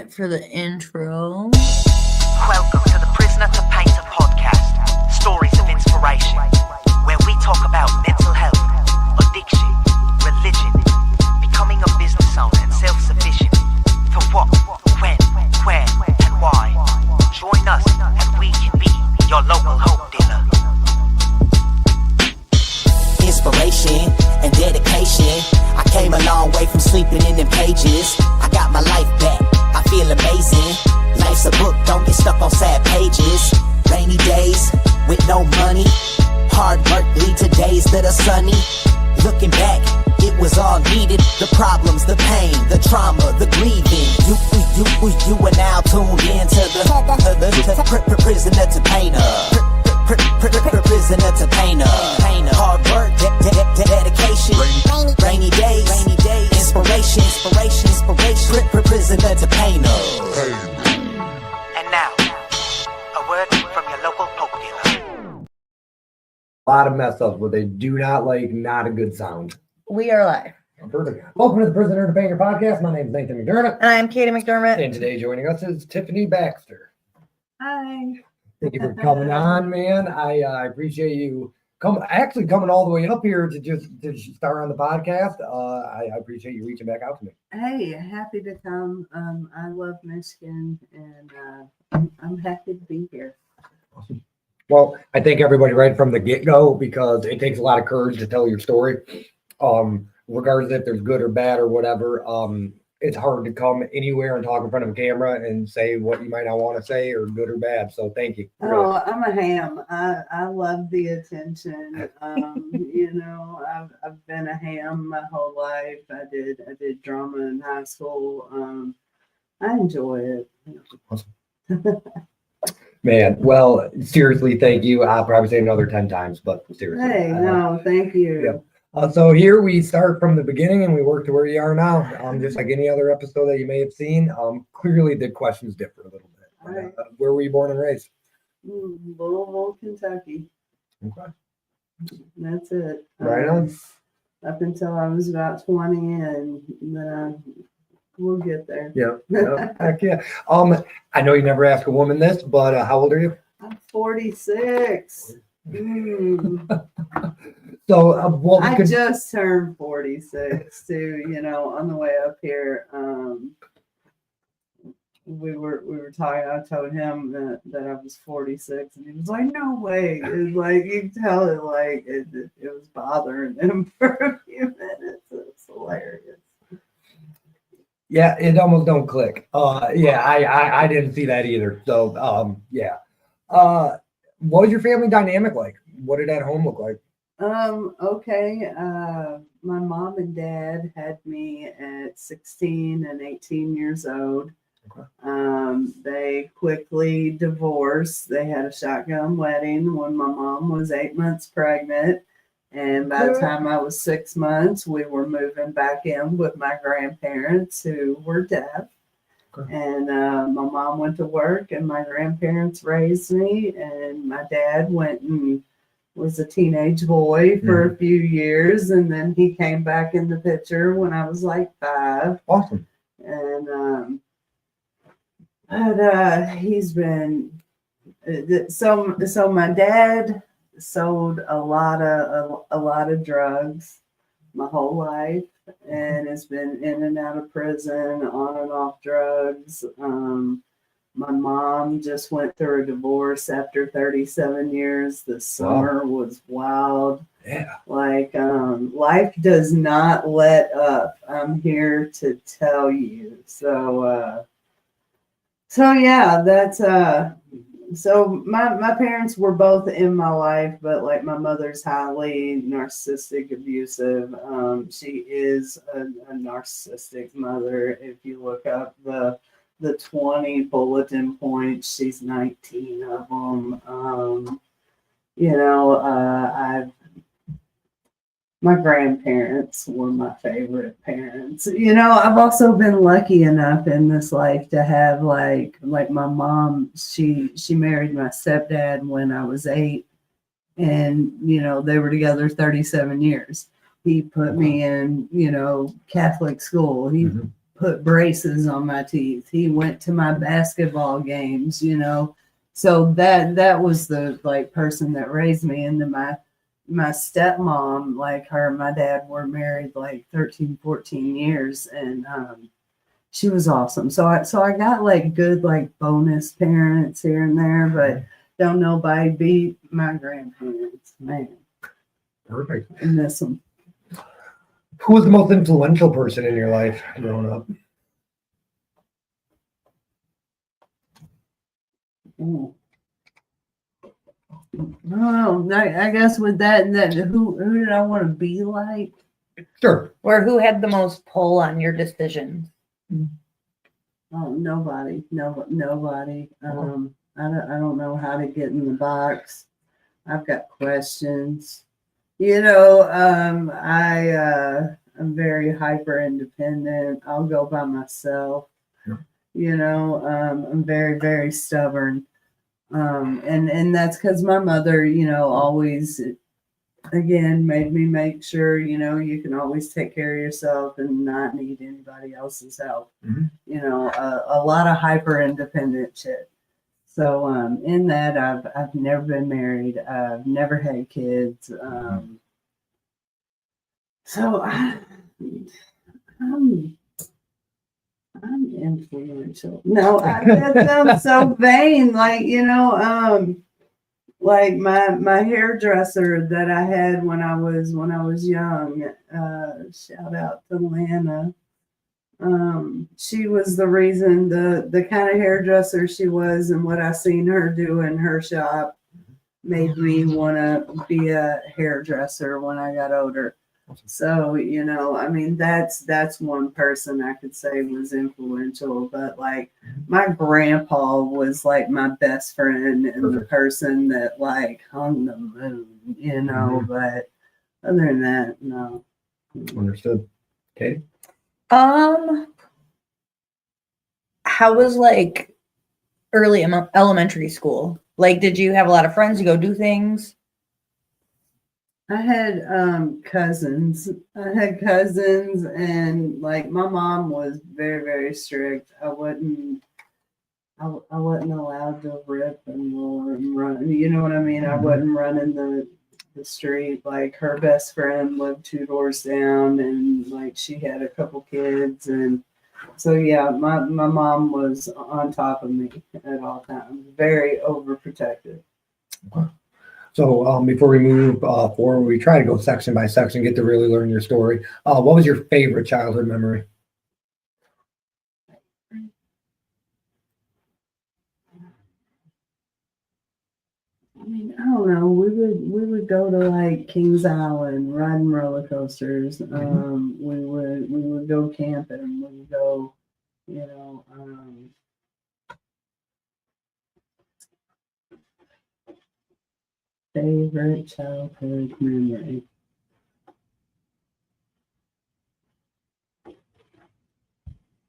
minute for the intro. Welcome to the Prisoner to Painter podcast, stories of inspiration, where we talk about mental health, addiction, religion, becoming a business owner and self-sufficient, for what, when, where, and why. Join us and we can be your local hope dealer. Inspiration and dedication. I came a long way from sleeping in them pages. I got my life back, I feel amazing. Life's a book, don't get stuck on sad pages. Rainy days with no money, hard work lead to days that are sunny. Looking back, it was all needed. The problems, the pain, the trauma, the grieving. You are now tuned into the prisoner to painter. Prisoner to painter. Hard work, dedication. Rainy days, inspiration. Prisoner to painter. And now, a word from your local hope dealer. A lot of mess ups, but they do not not a good sound. We are live. Perfect. Welcome to the Prisoner to Painter podcast. My name is Nathan McDermott. And I'm Katie McDermott. And today joining us is Tiffany Baxter. Hi. Thank you for coming on, man. I appreciate you coming all the way up here to start on the podcast. I appreciate you reaching back out to me. Hey, happy to come. I love Michigan, and I'm happy to be here. Awesome. Well, I thank everybody right from the get-go because it takes a lot of courage to tell your story. Regardless if there's good or bad or whatever, it's hard to come anywhere and talk in front of a camera and say what you might not want to say or good or bad. So thank you. Oh, I'm a ham. I love the attention. I've been a ham my whole life. I did drama in high school. I enjoy it. Awesome. Man, well, seriously, thank you. I'll probably say another 10 times, but seriously. Hey, no, thank you. Yeah. So here we start from the beginning and we work to where you are now. Just like any other episode that you may have seen. Clearly the questions differ a little bit. All right. Where were you born and raised? Louisville, Kentucky. Okay. That's it. Right on. Up until I was about 20, and then we'll get there. Yeah. Heck yeah. I know you never ask a woman this, but how old are you? I'm 46. So I just turned 46 too, on the way up here. We were talking, I told him that I was 46 and he was like, no way. It's like, you can tell it was bothering him for a few minutes. It's hilarious. Yeah, it almost don't click. I didn't see that either. So yeah. What was your family dynamic like? What did that home look like? Okay. My mom and dad had me at 16 and 18 years old. Okay. They quickly divorced. They had a shotgun wedding when my mom was 8 months pregnant. And by the time I was 6 months, we were moving back in with my grandparents who were deaf. Okay. And my mom went to work and my grandparents raised me. And my dad went and was a teenage boy for a few years, and then he came back in the picture when I was like 5. Awesome. And he's been so my dad sold a lot of drugs my whole life and has been in and out of prison, on and off drugs. My mom just went through a divorce after 37 years. The summer was wild. Yeah. Life does not let up. I'm here to tell you. So yeah, that's so my parents were both in my life, but my mother's highly narcissistic, abusive. She is a narcissistic mother. If you look up the 20 bulletin points, she's 19 of them. My grandparents were my favorite parents. I've also been lucky enough in this life to have like my mom, she married my stepdad when I was 8, and they were together 37 years. He put me in, Catholic school. He put braces on my teeth. He went to my basketball games, you know. So that was the like person that raised me. And then my stepmom, like her and my dad were married like 13, 14 years, and she was awesome. So I got like good like bonus parents here and there, but don't nobody beat my grandparents, man. Perfect. I miss them. Who was the most influential person in your life growing up? Ooh. Oh, I guess with that who did I want to be like? Sure. Or who had the most pull on your decisions? Oh, nobody. Nobody. I don't know how to get in the box. I've got questions. You know, I'm very hyper independent. I'll go by myself. Sure. You know, I'm very, very stubborn. And that's because my mother, you know, always, again, made me make sure, you know, you can always take care of yourself and not need anybody else's help. Mhm. You know, a lot of hyper independent shit. So in that, I've never been married. I've never had kids. So I'm influential. No, that sounds so vain. Like, you know, like my hairdresser that I had when I was young. Shout out to Lana. She was the reason, the kind of hairdresser she was, and what I seen her do in her shop made me want to be a hairdresser when I got older. So, you know, I mean, that's one person I could say was influential. But like my grandpa was like my best friend and the person that like hung the moon, you know. But other than that, no. Understood. Okay. How was like early elementary school? Like, did you have a lot of friends to go do things? I had cousins. And like my mom was very, very strict. I wasn't allowed to rip and roll and run. You know what I mean? I wasn't running the street. Like her best friend lived 2 doors down, and like she had a couple kids, and so yeah, my mom was on top of me at all times. Very overprotective. So before we move forward, we try to go section by section, get to really learn your story. What was your favorite childhood memory? I mean, I don't know. We would go to like Kings Island, riding roller coasters. We would go camping. We would go, you know. Favorite childhood memory.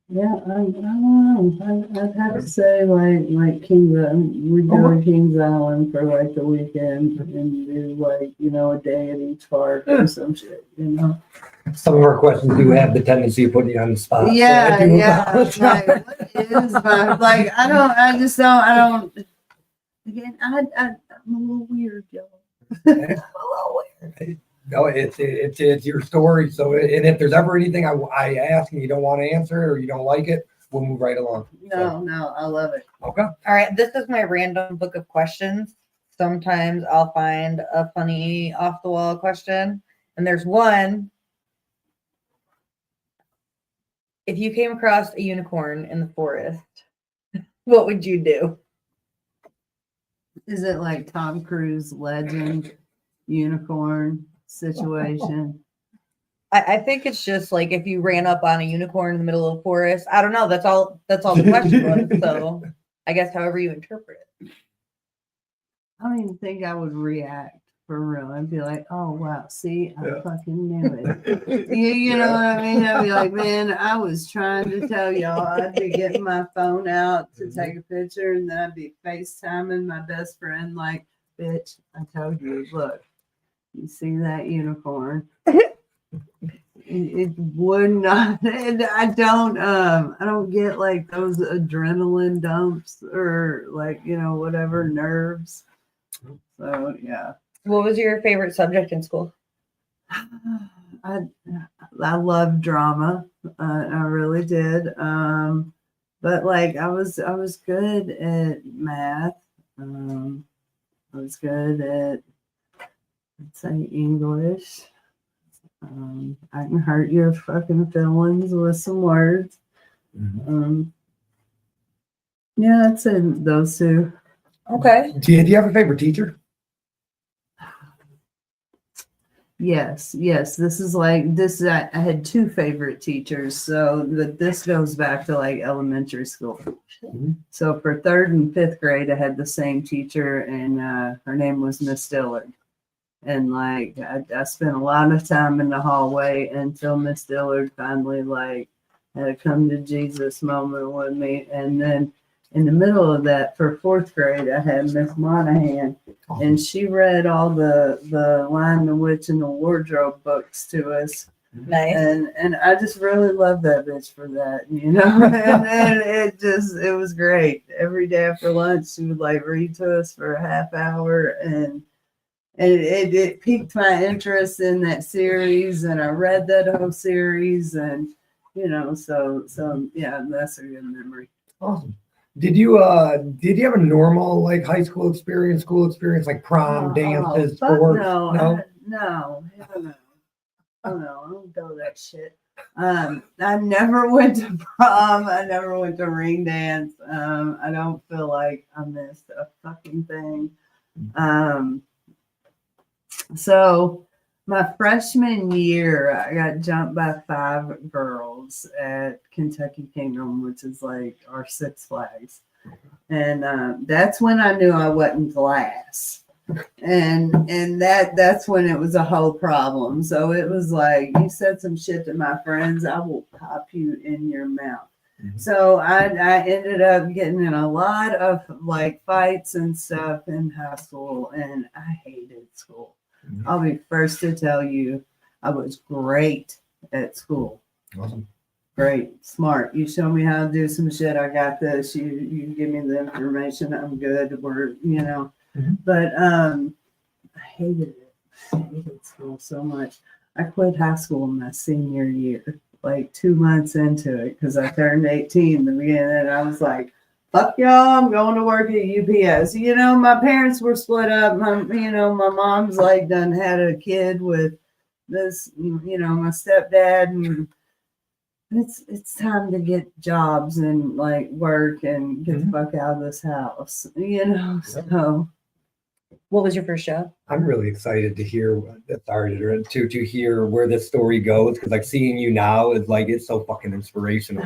Yeah, I don't know. I'd have to say like Kings Island. We'd go to Kings Island for like the weekend and do like, you know, a day at each park or some shit, you know. Some of our questions do have the tendency of putting you on the spot. Yeah, so yeah. Like, what is my like? I don't. Again, I'm a little weird, y'all. I'm a little weird. No, it's your story. So, and if there's ever anything I ask and you don't want to answer or you don't like it, we'll move right along. No, I love it. Okay. All right, this is my random book of questions. Sometimes I'll find a funny off the wall question, and there's one. If you came across a unicorn in the forest, what would you do? Is it like Tom Cruise Legend unicorn situation? I think it's just like if you ran up on a unicorn in the middle of the forest. I don't know. That's all the question was. So I guess however you interpret it. I don't even think I would react for real. I'd be like, oh wow, see, I fucking knew it. You know what I mean? I'd be like, man, I was trying to tell y'all. I'd be getting my phone out to take a picture, and then I'd be FaceTiming my best friend like, bitch, I told you, look, you see that unicorn? it would not. And I don't get like those adrenaline dumps or like, whatever nerves. So yeah. What was your favorite subject in school? I love drama. I really did. But like I was good at math. I was good at, let's say, English. I can hurt your fucking feelings with some words. Yeah, I'd say those two. Okay. Do you have a favorite teacher? Yes. This is like this. I had two favorite teachers, so this goes back to like elementary school. So for third and fifth grade, I had the same teacher, and her name was Miss Dillard. And like I spent a lot of time in the hallway until Miss Dillard finally like had a come to Jesus moment with me. And then in the middle of that, for fourth grade, I had Miss Monahan, and she read all the Lion, the Witch, and the Wardrobe books to us. Nice. And I just really love that bitch for that, and it was great. Every day after lunch, she would like read to us for a half hour, and it piqued my interest in that series, and I read that whole series, and so yeah, that's a good memory. Awesome. Did you have a normal like high school experience, school experience, like prom, dances, sports? No. No? No. Hell no. Oh no, I don't go that shit. I never went to prom. I never went to ring dance. I don't feel like I missed a fucking thing. So my freshman year, I got jumped by 5 girls at Kentucky Kingdom, which is like our Six Flags. And that's when I knew I wasn't glass. And that's when it was a whole problem. So it was like, you said some shit to my friends, I will pop you in your mouth. So I ended up getting in a lot of like fights and stuff in high school, and I hated school. I'll be first to tell you, I was great at school. Awesome. Great, smart. You show me how to do some shit, I got this. You give me the information, I'm good. But I hated it. I hated school so much. I quit high school in my senior year, like 2 months into it, because I turned 18 the beginning, and I was like, fuck y'all, I'm going to work at UPS. My parents were split up. My mom's like done had a kid with this, my stepdad, and it's time to get jobs and like work and get the fuck out of this house, so. What was your first job? I'm really excited to hear. Sorry to hear where this story goes, because like seeing you now is like it's so fucking inspirational.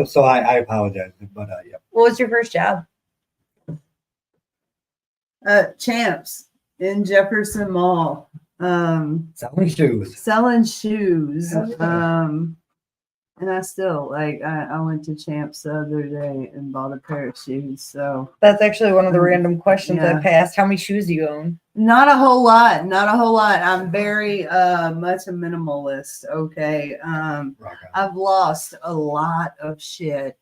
So I apologize, but yeah. What was your first job? Champs in Jefferson Mall. Selling shoes. Selling shoes. Yeah. And I still I went to Champs the other day and bought a pair of shoes. So That's actually one of the random questions yeah. I've asked. How many shoes do you own? not a whole lot. I'm very much a minimalist. Okay. Rock on. I've lost a lot of shit.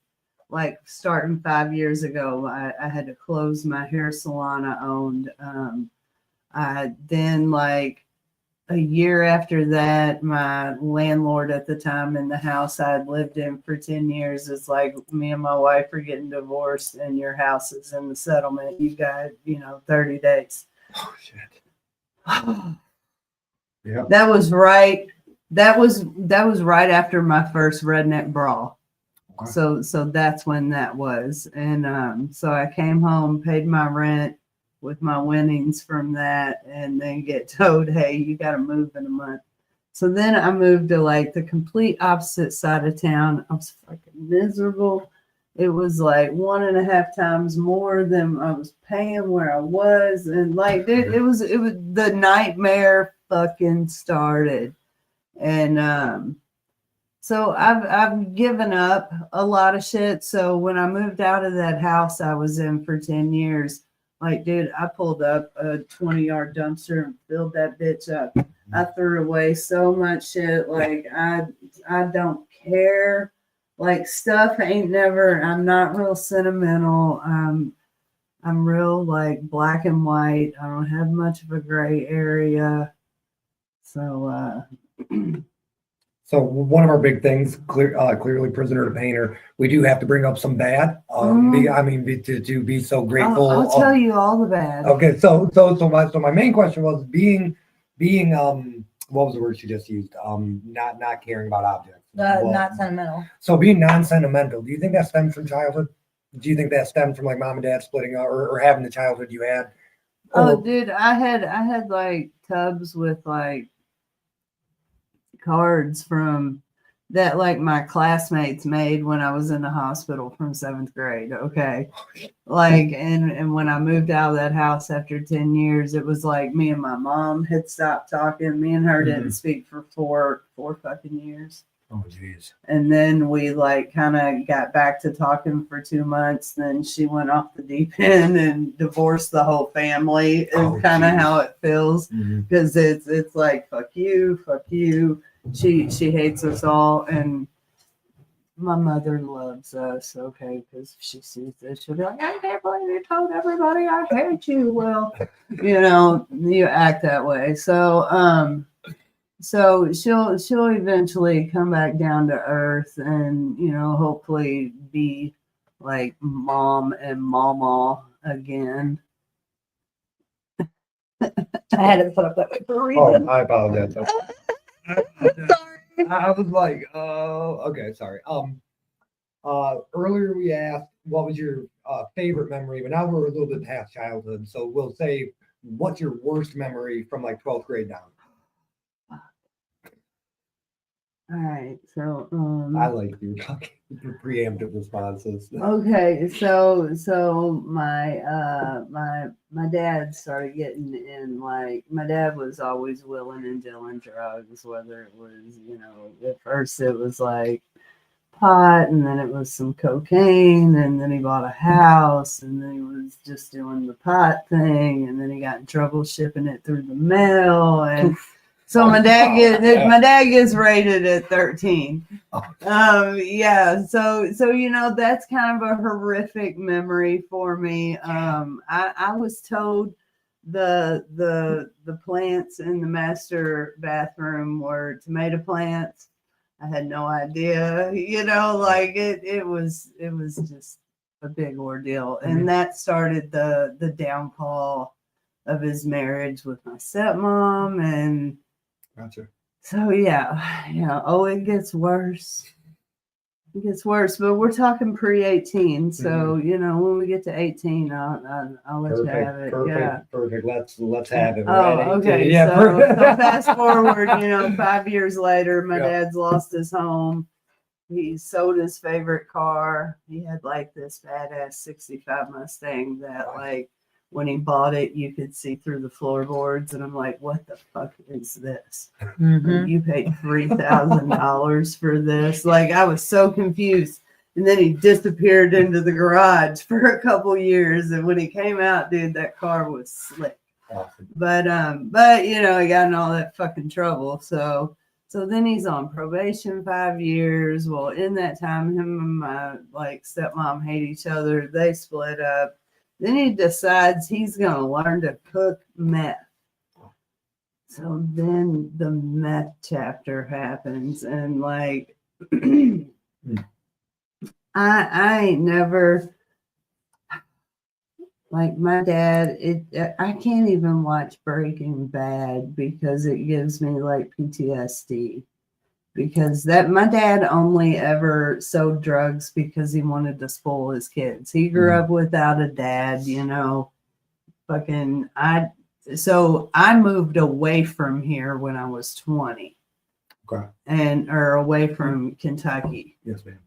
Like starting 5 years ago, I had to close my hair salon I owned. Then like a year after that, my landlord at the time in the house I had lived in for 10 years is like, me and my wife are getting divorced and your house is in the settlement. You got, 30 days. Oh shit. Yeah. That was right. That was right after my first redneck brawl. Okay. So that's when that was. And so I came home, paid my rent with my winnings from that, and then get told, hey, you got to move in a month. So then I moved to like the complete opposite side of town. I was fucking miserable. It was like 1.5 times more than I was paying where I was. And like, it was the nightmare fucking started. And, so I've given up a lot of shit. So when I moved out of that house I was in for 10 years, Like, dude, I pulled up a 20-yard dumpster and filled that bitch up. I threw away so much shit. Like, I don't care. Like, stuff ain't never. I'm not real sentimental. I'm real like black and white. I don't have much of a gray area. So So one of our big things, clearly prisoner to painter, we do have to bring up some bad. To be so grateful. I'll tell you all the bad. Okay, so my main question was being what was the word you just used? Not caring about objects. Not sentimental. So being non-sentimental, do you think that stems from childhood? Do you think that stems from like mom and dad splitting up or having the childhood you had? Oh, dude, I had like tubs with like cards from that like my classmates made when I was in the hospital from 7th grade. Okay. Like, and when I moved out of that house after 10 years, it was like me and my mom had stopped talking. Me and her didn't speak for four fucking years. Oh, jeez. And then we like kind of got back to talking for 2 months. Then she went off the deep end and divorced the whole family. Is kind of how it feels, because it's like fuck you. She hates us all, and my mother loves us. Okay, because she sees this, she'll be like, I can't believe you told everybody I hate you. Well, you act that way. So so she'll eventually come back down to earth and, hopefully be like mom and mama again. I had it put up that way for a reason. Oh, I apologize. Sorry. I was like, okay, sorry. Earlier we asked what was your favorite memory, but now we're a little bit past childhood. So we'll say, what's your worst memory from like 12th grade down? All right, so I like your preemptive responses. okay, so my dad started getting in, like, my dad was always willing and dealing drugs, whether it was, at first it was like pot, and then it was some cocaine, and then he bought a house, and then he was just doing the pot thing, and then he got in trouble shipping it through the mail, and so my dad gets rated at 13. Yeah. So that's kind of a horrific memory for me. I was told the plants in the master bathroom were tomato plants. I had no idea. Like it was just a big ordeal, and that started the downfall of his marriage with my stepmom. And Gotcha. so yeah. Oh, it gets worse. It gets worse, but we're talking pre-18. So when we get to 18, I'll let you have it. Perfect. Let's have it. Oh, okay. Yeah. So fast forward, 5 years later, my dad's lost his home. He sold his favorite car. He had like this badass 65 Mustang that like, when he bought it, you could see through the floorboards, and I'm like, what the fuck is this? You paid $3,000 for this? Like, I was so confused. And then he disappeared into the garage for a couple years, and when he came out, dude, that car was slick. Awesome. But he got in all that fucking trouble. So then he's on probation 5 years. Well, in that time, him and my stepmom hate each other. They split up. Then he decides he's going to learn to cook meth. So then the meth chapter happens. And like, I ain't never, like my dad, I can't even watch Breaking Bad because it gives me like PTSD. Because my dad only ever sold drugs because he wanted to spoil his kids. He grew up without a dad, so I moved away from here when I was 20. Okay. Or away from Kentucky. Yes, ma'am.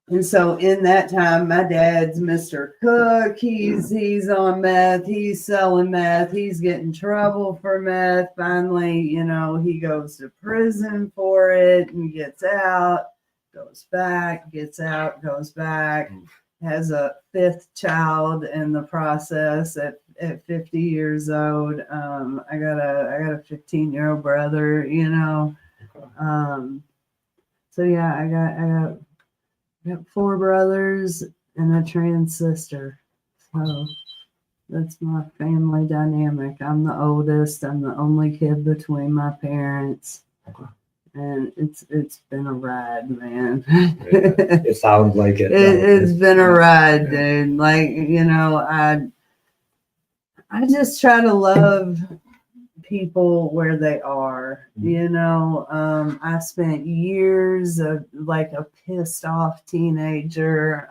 And so in that time, my dad's Mr. Cook. He's on meth. He's selling meth. He's getting in trouble for meth. Finally, he goes to prison for it and gets out, goes back, gets out, goes back. has a 5th child in the process at 50 years old. I got a 15-year-old brother, you know. So yeah, I got 4 brothers and a trans sister. So that's my family dynamic. I'm the oldest. I'm the only kid between my parents. And it's been a ride, man. It sounds like it. It's been a ride, dude. Like, you know, I just try to love people where they are, you know. I spent years of like a pissed off teenager.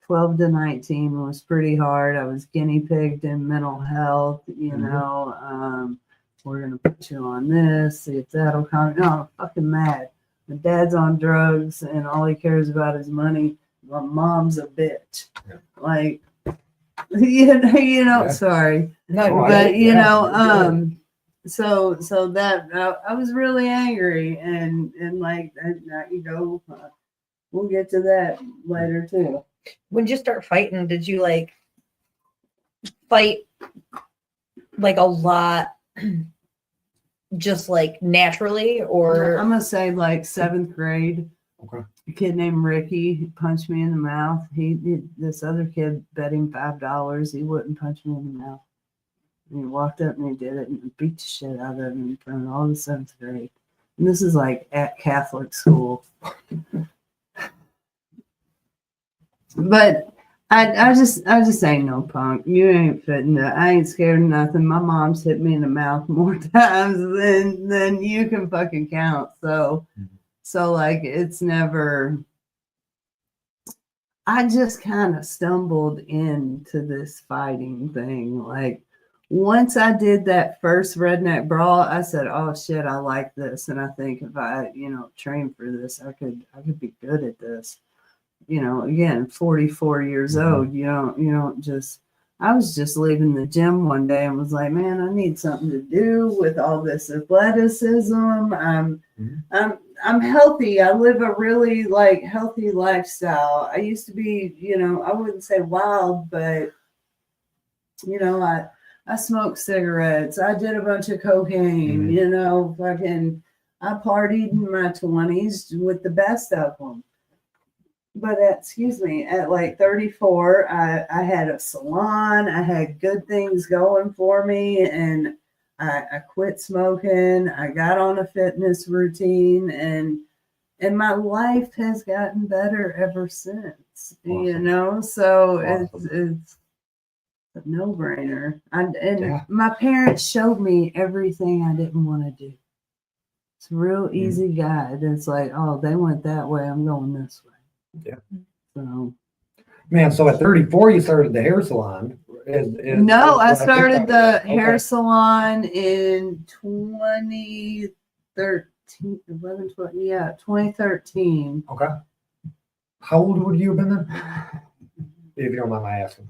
12 to 19 was pretty hard. I was guinea pigged in mental health, you know. We're gonna put you on this, see if that'll come. No, I'm fucking mad. My dad's on drugs and all he cares about is money. My mom's a bitch. Yeah. Like, you know, sorry. No, But you know, so that I was really angry and like that you go, we'll get to that later too. When you start fighting, did you like fight like a lot just like naturally, or I'm gonna say like 7th grade. Okay. A kid named Ricky punched me in the mouth. This other kid bet him $5 he wouldn't punch me in the mouth. And he walked up and he did it and beat the shit out of him in front of all the 7th grade. And this is like at Catholic school. But I just ain't no punk. You ain't fitting that. I ain't scared of nothing. My mom's hit me in the mouth more times than you can fucking count. So like it's never. I just kind of stumbled into this fighting thing. Like once I did that first redneck brawl, I said, "Oh shit, I like this," and I think if I, you know, train for this, I could be good at this. You know, again, 44 years old, you don't just, I was just leaving the gym one day and was like, man, I need something to do with all this athleticism. I'm healthy. I live a really like healthy lifestyle. I used to be, you know, I wouldn't say wild, but you know, I smoked cigarettes. I did a bunch of cocaine, you know, I partied in my 20s with the best of them. But at like 34, I had a salon. I had good things going for me, and I quit smoking. I got on a fitness routine, and my life has gotten better ever since. Awesome. You know, so awesome. It's a no-brainer. My parents showed me everything I didn't want to do. It's a real easy guide. It's like, oh, they went that way. I'm going this way. Yeah. So, man, so at 34, you started the hair salon. I started the hair salon in 2013. 2013. Okay. How old would you have been then? If you don't mind my asking.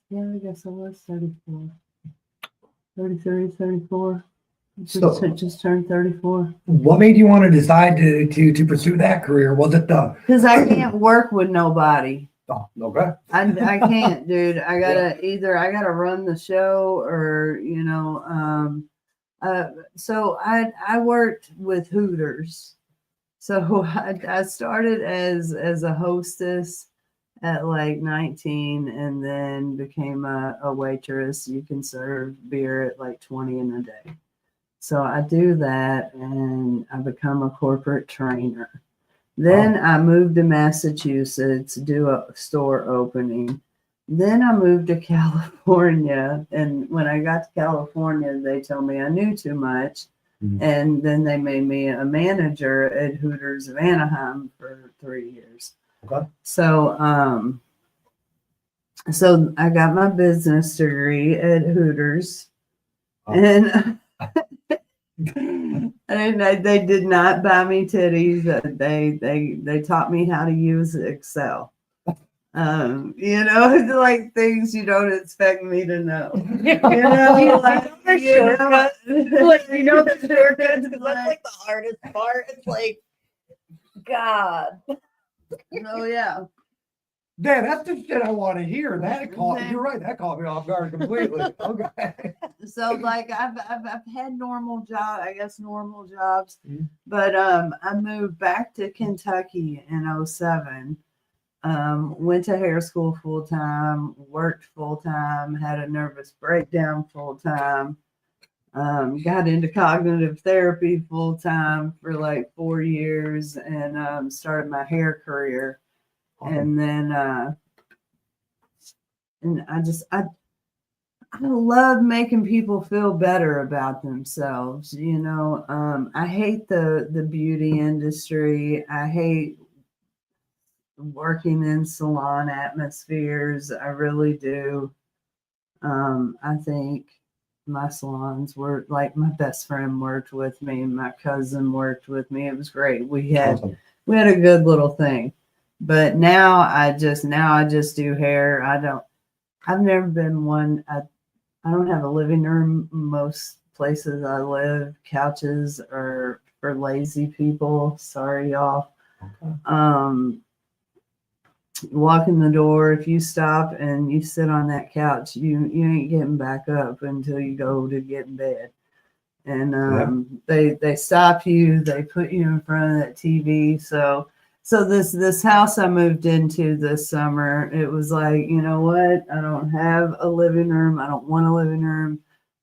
Yeah, I guess I was 34. 33, 34. Just turned 34. What made you want to decide to pursue that career? Was it because I can't work with nobody. Oh, okay. I can't, dude. I gotta run the show or you know. So I worked with Hooters. So I started as a hostess at like 19 and then became a waitress. You can serve beer at like 20 in a day. So I do that and I become a corporate trainer. Then I moved to Massachusetts to do a store opening. Then I moved to California. And when I got to California, they told me I knew too much. And then they made me a manager at Hooters of Anaheim for 3 years. Okay. So I got my business degree at Hooters. And they did not buy me titties. They taught me how to use Excel. You know, like things you don't expect me to know. You know, like the shortcuts because that's like the hardest part. It's like, God. Oh yeah. Dad, that's the shit I want to hear. You're right. That caught me off guard completely. Okay. So like I've had normal jobs, Mhm. but I moved back to Kentucky in '07. Went to hair school full time, worked full time, had a nervous breakdown full time. Got into cognitive therapy full time for like 4 years, and started my hair career. And then and I love making people feel better about themselves. You know, I hate the beauty industry. I hate working in salon atmospheres. I really do. I think my salons were like my best friend worked with me, my cousin worked with me. It was great. We had a good little thing. But now I just do hair. I've never been one. I don't have a living room. Most places I live, couches are for lazy people. Sorry, y'all. Okay. Walk in the door. If you stop and you sit on that couch, you ain't getting back up until you go to get in bed. And they stop you. They put you in front of that TV. So this house I moved into this summer, it was like, you know what? I don't have a living room. I don't want a living room.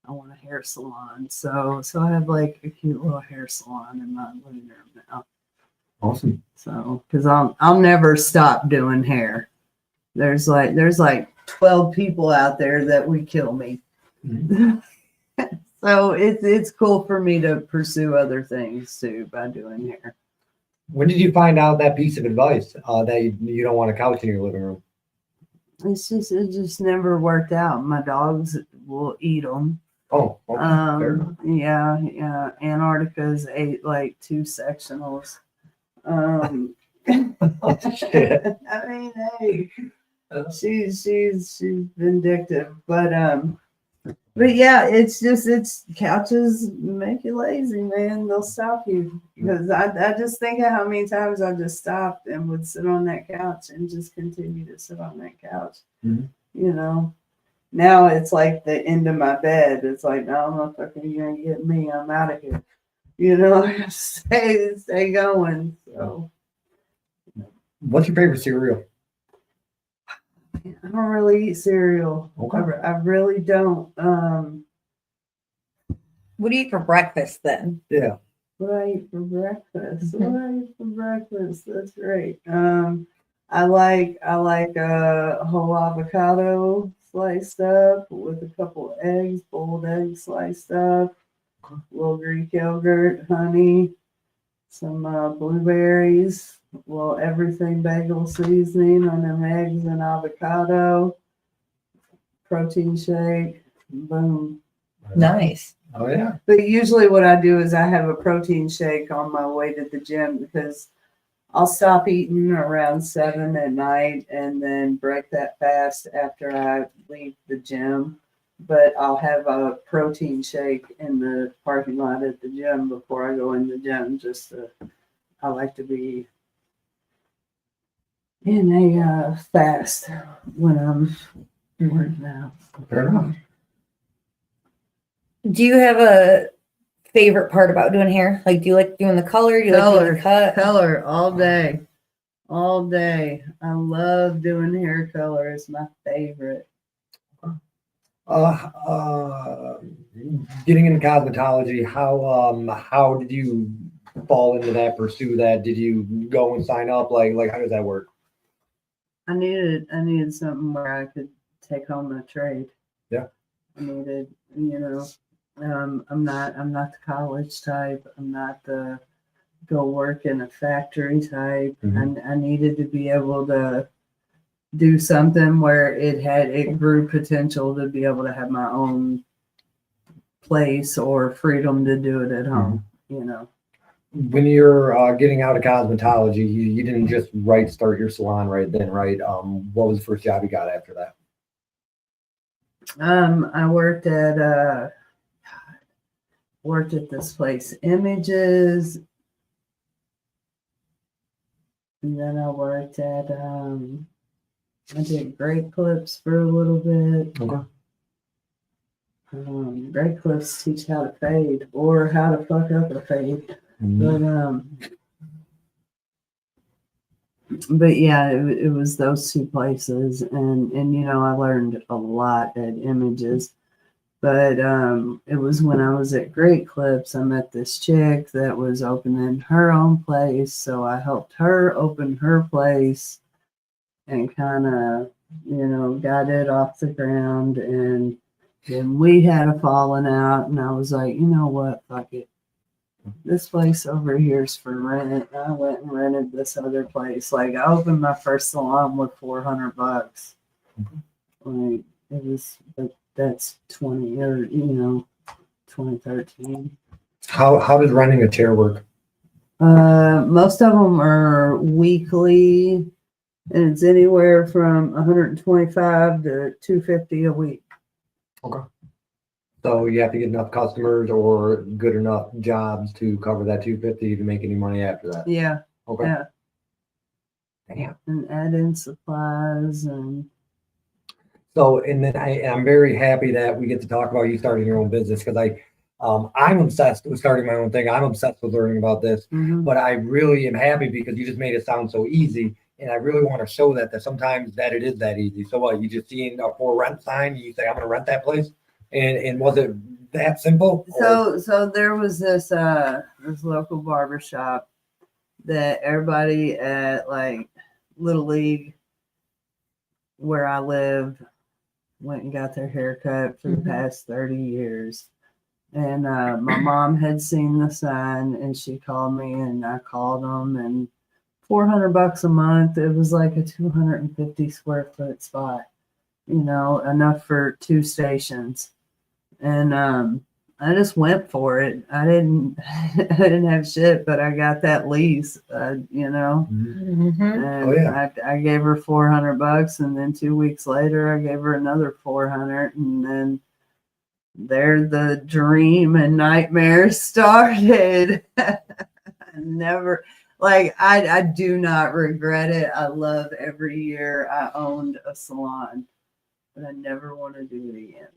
I want a hair salon. So I have like a cute little hair salon in my living room now. Awesome. So because I'll never stop doing hair. There's like 12 people out there that would kill me. Mm-hmm. So it's cool for me to pursue other things too by doing hair. When did you find out that piece of advice that you don't want a couch in your living room? It just never worked out. My dogs will eat them. Oh, okay. Fair enough. Yeah. Antarctica's ate like 2 sectionals. Oh, shit. I mean, hey, she's vindictive, but yeah, it's couches make you lazy, man. They'll stop you because I just think of how many times I just stopped and would sit on that couch and just continue to sit on that couch. Mm-hmm. You know, now it's like the end of my bed. It's like, no, motherfucker, you ain't getting me. I'm out of here. You know, stay going. So, what's your favorite cereal? I don't really eat cereal. Okay. I really don't. What do you eat for breakfast then? Yeah. What do I eat for breakfast? Mhm. What I eat for breakfast? That's great. I like a whole avocado sliced up with a couple eggs, boiled eggs sliced up, a little Greek yogurt, honey, some blueberries, well, everything bagel seasoning on them eggs and avocado, protein shake, boom. Nice. Oh, yeah. But usually what I do is I have a protein shake on my way to the gym because I'll stop eating around 7 at night and then break that fast after I leave the gym. But I'll have a protein shake in the parking lot at the gym before I go in the gym. I like to be in a fast when I'm working out. Fair enough. Do you have a favorite part about doing hair? Like, do you like doing the color? Do you like doing the cut? Color all day. All day. I love doing hair color. It's my favorite. Getting into cosmetology, how did you fall into that, pursue that? Did you go and sign up? Like how does that work? I needed something where I could take home a trade. Yeah. I needed, I'm not the college type. I'm not the go work in a factory type. Mhm. I needed to be able to do something where it grew potential to be able to have my own place or freedom to do it at home, When you're getting out of cosmetology, you didn't just start your salon right then, right? What was the first job you got after that? I worked at this place, Images. And then I worked at, I did Great Clips for a little bit. Okay. Great Clips teach how to fade or how to fuck up a fade. But yeah, it was those two places, and you know, I learned a lot at Images. But it was when I was at Great Clips, I met this chick that was opening her own place, so I helped her open her place and kind of, you know, got it off the ground. And then we had a falling out, and I was like, you know what, fuck it. This place over here is for rent. I went and rented this other place. Like, I opened my first salon with $400. Like, it was, but that's 2013. How does renting a chair work? Most of them are weekly, and it's anywhere from 125 to 250 a week. Okay. So you have to get enough customers or good enough jobs to cover that 250 to make any money after that. Yeah. Okay. Yeah. Damn. And add in supplies and. So, and then I'm very happy that we get to talk about you starting your own business, because I'm obsessed with starting my own thing. I'm obsessed with learning about this, but I really am happy because you just made it sound so easy. And I really want to show that sometimes that it is that easy. So what, you just seen a for rent sign, you say, I'm going to rent that place? And was it that simple? So there was this local barber shop that everybody at like Little League where I live went and got their hair cut for the past 30 years. And my mom had seen the sign and she called me, and I called them, and $400 a month. It was like a 250 square foot spot, you know, enough for 2 stations. And I just went for it. I didn't have shit, but I got that lease, you know. And I gave her $400, and then 2 weeks later I gave her another 400, and then there the dream and nightmare started. I do not regret it. I love every year I owned a salon, but I never want to do it again.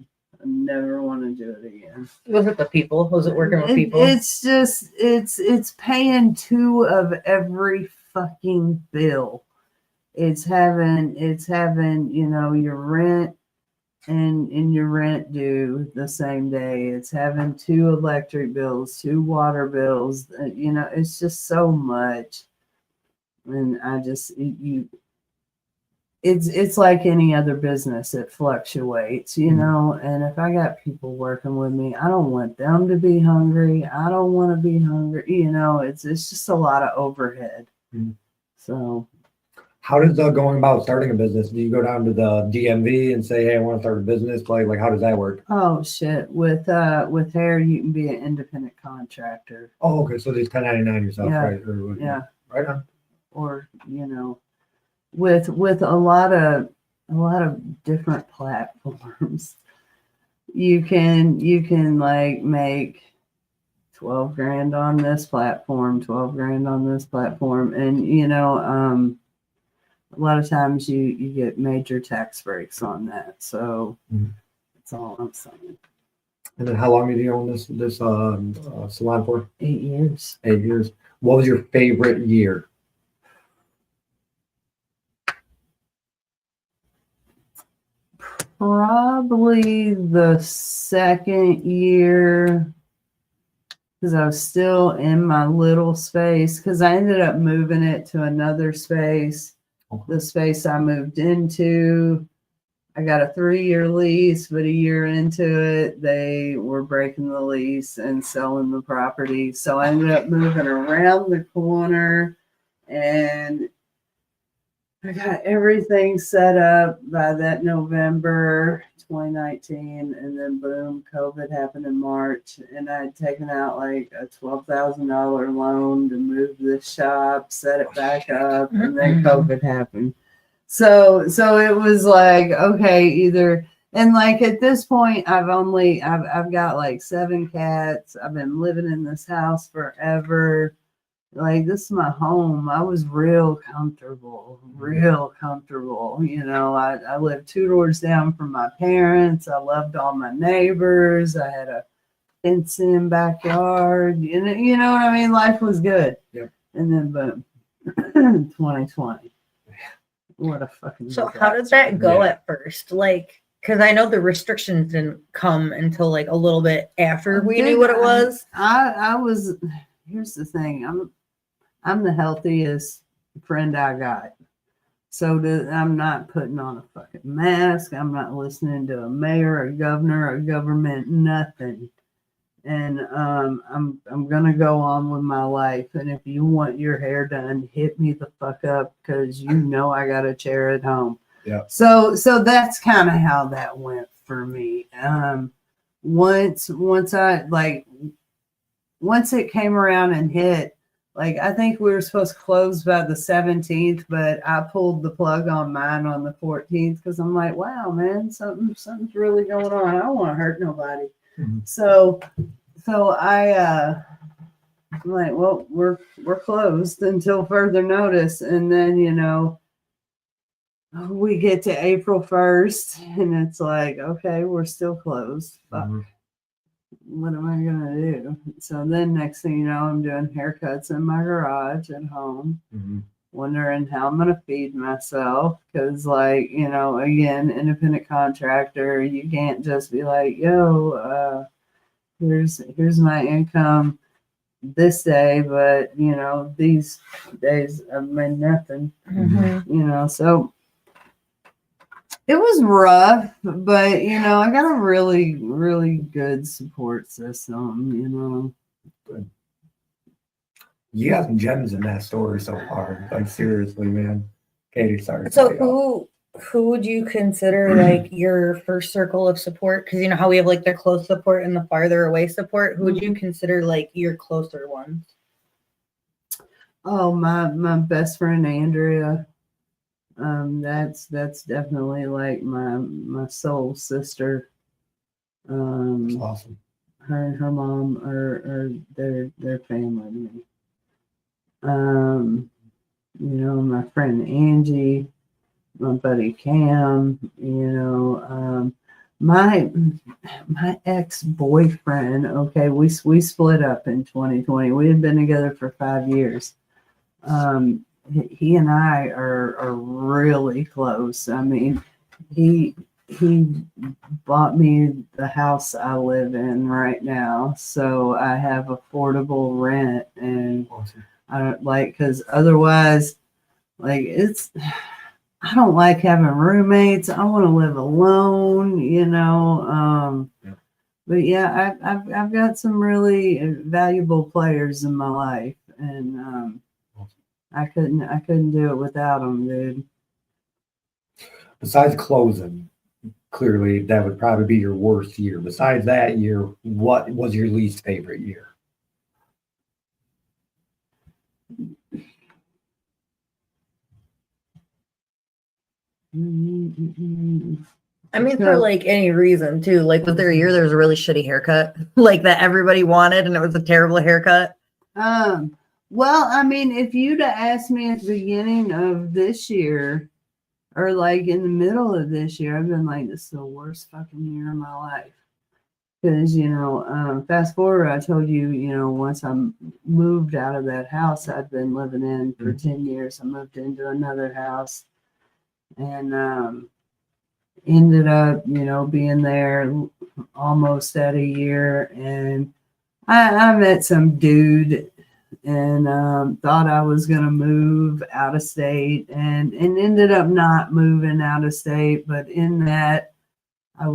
I never want to do it again. Was it the people? Was it working with people? It's just it's paying 2 of every fucking bill. It's having, you know, your rent and your rent due the same day. It's having 2 electric bills, 2 water bills. You know, it's just so much. And I just it's like any other business. It fluctuates, you know. And if I got people working with me, I don't want them to be hungry. I don't want to be hungry. You know, it's just a lot of overhead. So. How does going about starting a business? Do you go down to the DMV and say, hey, I want to start a business? Like how does that work? Oh shit. With hair, you can be an independent contractor. Oh, okay. So there's 1099 yourself, Yeah. right? Yeah. Right on. Or, you know, with a lot of different platforms. You can like make 12 grand on this platform, 12 grand on this platform. And, you know, a lot of times you get major tax breaks on that. So that's all I'm saying. And then how long did you own this salon for? 8 years. 8 years. What was your favorite year? Probably the second year, because I was still in my little space, because I ended up moving it to another space. The space I moved into, I got a 3-year lease, but a year into it, they were breaking the lease and selling the property. So I ended up moving around the corner, and I got everything set up by that November 2019, and then boom, COVID happened in March, and I had taken out like a $12,000 loan to move the shop, set it back up, and then COVID happened. So it was like, okay, either, and like at this point, I've got like 7 cats. I've been living in this house forever. Like, this is my home. I was real comfortable. You know, I lived 2 doors down from my parents. I loved all my neighbors. I had a fenced-in backyard. You know what I mean? Life was good. Yep. And then boom, 2020. What a fucking So how did that disaster. go Yeah. at first? Like, because I know the restrictions didn't come until like a little bit after we knew what it was. I was. Here's the thing. I'm the healthiest friend I got. So I'm not putting on a fucking mask. I'm not listening to a mayor, a governor, a government, nothing. And I'm gonna go on with my life. And if you want your hair done, hit me the fuck up, because you know I got a chair at home. Yeah. So that's kind of how that went for me. Once it came around and hit, like, I think we were supposed to close by the 17th, but I pulled the plug on mine on the 14th, because I'm like, wow, man, something's really going on. I don't want to hurt nobody. Mhm. So I'm like, well, we're closed until further notice. And then, you know, we get to April 1st and it's like, okay, we're still closed. Fuck. Mhm. What am I gonna do? So then next thing you know, I'm doing haircuts in my garage at home, Mhm. wondering how I'm gonna feed myself, because, like, you know, again, independent contractor, you can't just be like, yo, here's my income this day, but, you know, these days I've made nothing, you know. So it was rough, but, you know, I got a really, really good support system, you know. You got some gems in that story so far. Like, seriously, man. Katie, sorry. So who would you consider like your first circle of support? Because you know how we have like the close support and the farther away support. Who would you consider like your closer ones? Oh, my best friend Andrea. That's definitely like my soul sister. That's awesome. Her and her mom are their family to me. You know, my friend Angie, my buddy Cam, you know, my ex-boyfriend, okay, we split up in 2020. We had been together for 5 years. He and I are really close. I mean, he bought me the house I live in right now, so I have affordable rent, and Awesome. I don't like, because otherwise, like, I don't like having roommates. I want to live alone, you know. Yeah. But yeah, I've got some really valuable players in my life, and I couldn't do it without them, dude. Besides closing, clearly that would probably be your worst year. Besides that year, what was your least favorite year? I mean, for like any reason too. Like, was there a year there was a really shitty haircut, like that everybody wanted, and it was a terrible haircut? Well, I mean, if you'd have asked me at the beginning of this year, or like in the middle of this year, I've been like, this is the worst fucking year of my life. Because, you know, fast forward, I told you, you know, once I moved out of that house I'd been living in for 10 years, I moved into another house, and ended up, you know, being there almost at a year. And I met some dude, and thought I was going to move out of state, and ended up not moving out of state. But in that, I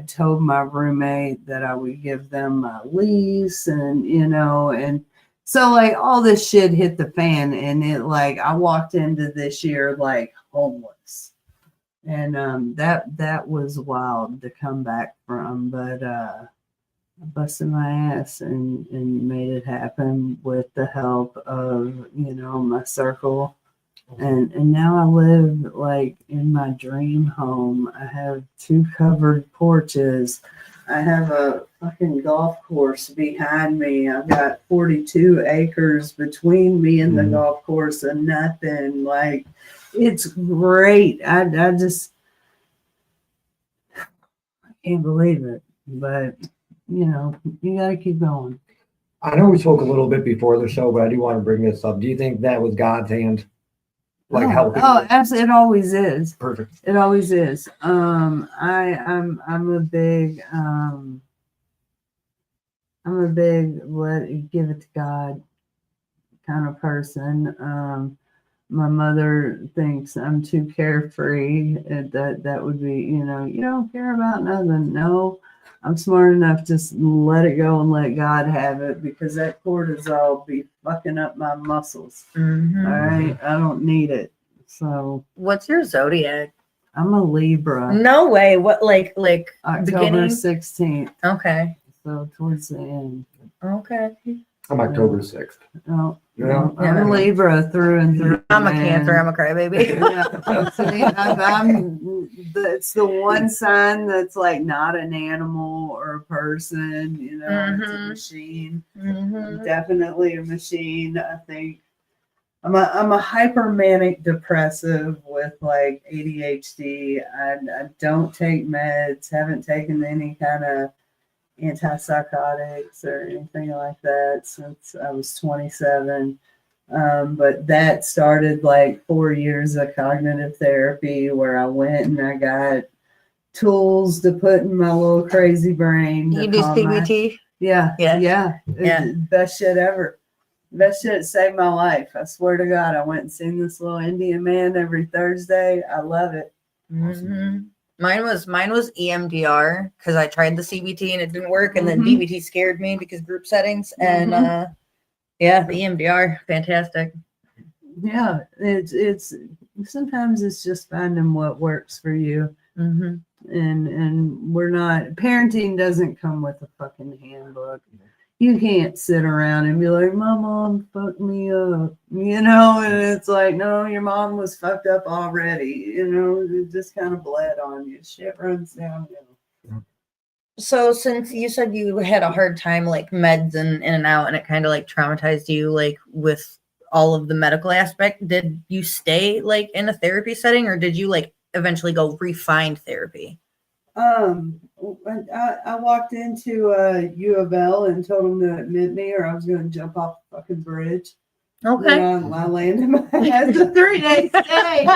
told my roommate that I would give them my lease, and, you know, and so like all this shit hit the fan, and it, like, I walked into this year like homeless, and that was wild to come back from. But I busted my ass and made it happen with the help of, you know, my circle. And now I live like in my dream home. I have 2 covered porches. I have a fucking golf course behind me. I've got 42 acres between me and the Mhm. golf course and nothing. Like, it's great. I just can't believe it. But, you know, you got to keep going. I know we spoke a little bit before the show, but I do want to bring this up. Do you think that was God's hand, like helping? Oh, absolutely. It always is. Perfect. It always is. I'm a big give it to God kind of person. My mother thinks I'm too carefree. That would be, you know, you don't care about nothing. No, I'm smart enough to just let it go and let God have it, because that cortisol be fucking up my muscles. Mhm. All right, I don't need it. So What's your zodiac? I'm a Libra. No way. What, like October beginning? 16th. Okay. So towards the end. Okay. I'm October 6th. Oh, Yeah. I'm a Libra through and through. I'm a man. Cancer. I'm a crybaby. Yeah. See, it's the one sign that's like not an animal or a person, you know, it's a Mhm. machine. Mhm. Definitely a machine. I think I'm a hypermanic depressive with like ADHD. I don't take meds, haven't taken any kind of antipsychotics or anything like that since I was 27. But that started like 4 years of cognitive therapy where I went and I got tools to put in my little crazy brain. You do CBT? Yeah. Best shit ever. Best shit saved my life. I swear to God, I went and seen this little Indian man every Thursday. I love it. Mm-hmm. Mine was EMDR because I tried the CBT and it didn't work, and then Mhm. DBT scared me because group settings. And yeah, the EMDR, fantastic. Yeah, it's sometimes it's just finding what works for you. Mm-hmm. And we're not, parenting doesn't come with a fucking handbook. You can't sit around and be like, my mom fucked me up, you know, and it's like, no, your mom was fucked up already, you know, it just kind of bled on you. Shit runs downhill. So since you said you had a hard time like meds and in and out, and it kind of like traumatized you like with all of the medical aspect, did you stay like in a therapy setting, or did you like eventually go refine therapy? I walked into U of L and told them to admit me or I was going to jump off the fucking bridge. Okay. I landed my ass a 3-day stay.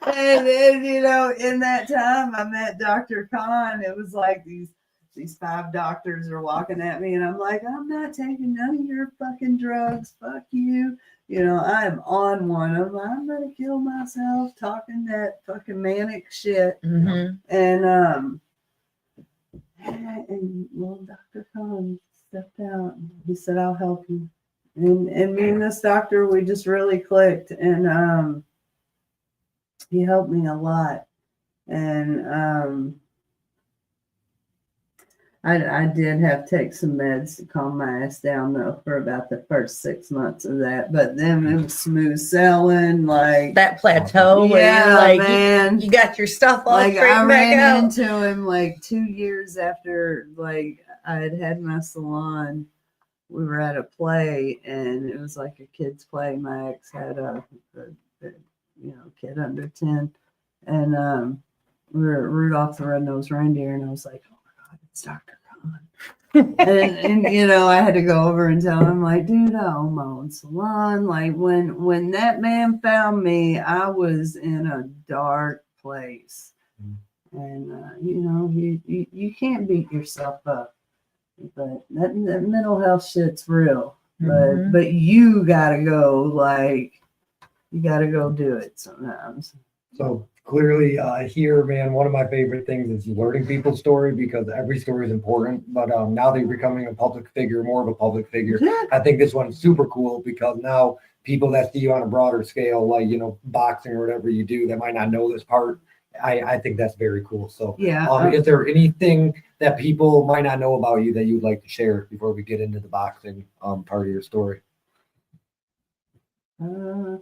and, you know, in that time I met Dr. Khan. It was like these 5 doctors are walking at me and I'm like, I'm not taking none of your fucking drugs. Fuck you. You know, I am on one. I'm going to kill myself talking that fucking manic shit. Mm-hmm. And well, Dr. Khan stepped out. He said, I'll help you. And me and this doctor, we just really clicked. And he helped me a lot. And I did have to take some meds to calm my ass down, though, for about the first 6 months of that. But then it was smooth sailing. Like that plateau where yeah, you're like, man. you got your stuff all Like straightened I back ran out. into him like 2 years after like I had my salon. We were at a play and it was like a kid's play. My ex had a kid under 10, and we were at Rudolph the Red-Nosed Reindeer, and I was like, oh my God, it's Dr. Khan. and you know, I had to go over and tell him, like, dude, I own my own salon. Like when that man found me, I was in a dark place. And you know, you can't beat yourself up. But that mental health shit's real. Mhm. But you gotta go, like, you gotta go do it sometimes. So clearly here, man, one of my favorite things is learning people's story because every story is important. But now that you're becoming a public figure, more of a public figure, I think this one's super cool because now people that see you on a broader scale, like, you know, boxing or whatever you do, that might not know this part. I think that's very cool. So Yeah. is there anything that people might not know about you that you'd like to share before we get into the boxing part of your story? Yeah.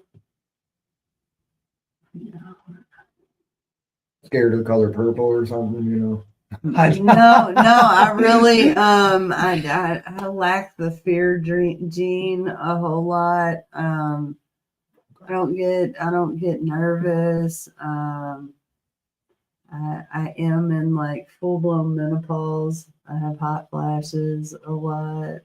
Scared of the color purple or something, you know? No, I really, I lack the fear gene a whole lot. I don't get nervous. I am in like full blown menopause. I have hot flashes a lot.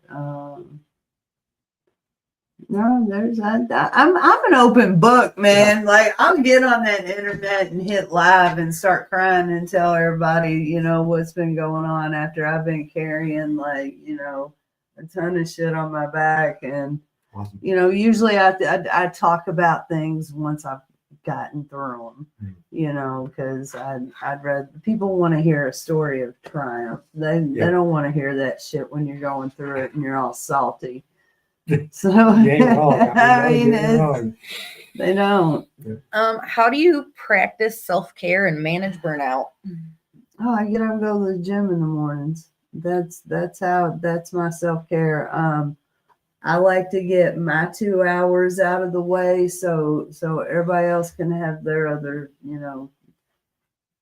No, I'm an open book, man. Like I'll get on that internet and hit live and start crying and tell everybody, what's been going on after I've been carrying like, a ton of shit on my back. And, Awesome. usually I talk about things once I've gotten through them, because I'd rather people want to hear a story of triumph. They don't want to hear that shit when you're going through it and you're all salty. So they don't. How do you practice self-care and manage burnout? Oh, I get up and go to the gym in the mornings. That's my self-care. I like to get my 2 hours out of the way so everybody else can have their other,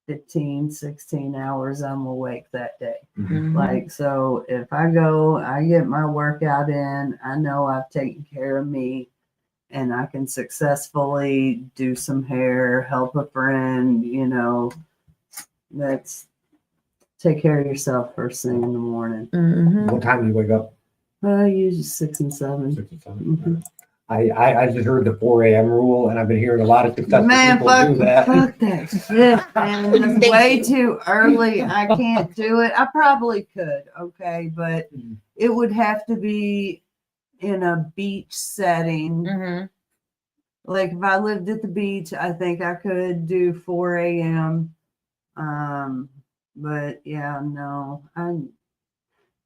15, 16 hours I'm awake that day. Mm-hmm. Like, so if I go, I get my workout in, I know I've taken care of me and I can successfully do some hair, help a friend, that's take care of yourself first thing in the morning. Mm-hmm. What time do you wake up? Usually 6 and 7. 6 and 7. Mm-hmm. I just heard the 4 a.m. rule, and I've been hearing a lot of successful people do that. Fuck that shit, man. It's way too early. I can't do it. I probably could, okay, but it would have to be in a beach setting. Mm-hmm. Like if I lived at the beach, I think I could do 4 a.m. But yeah, no,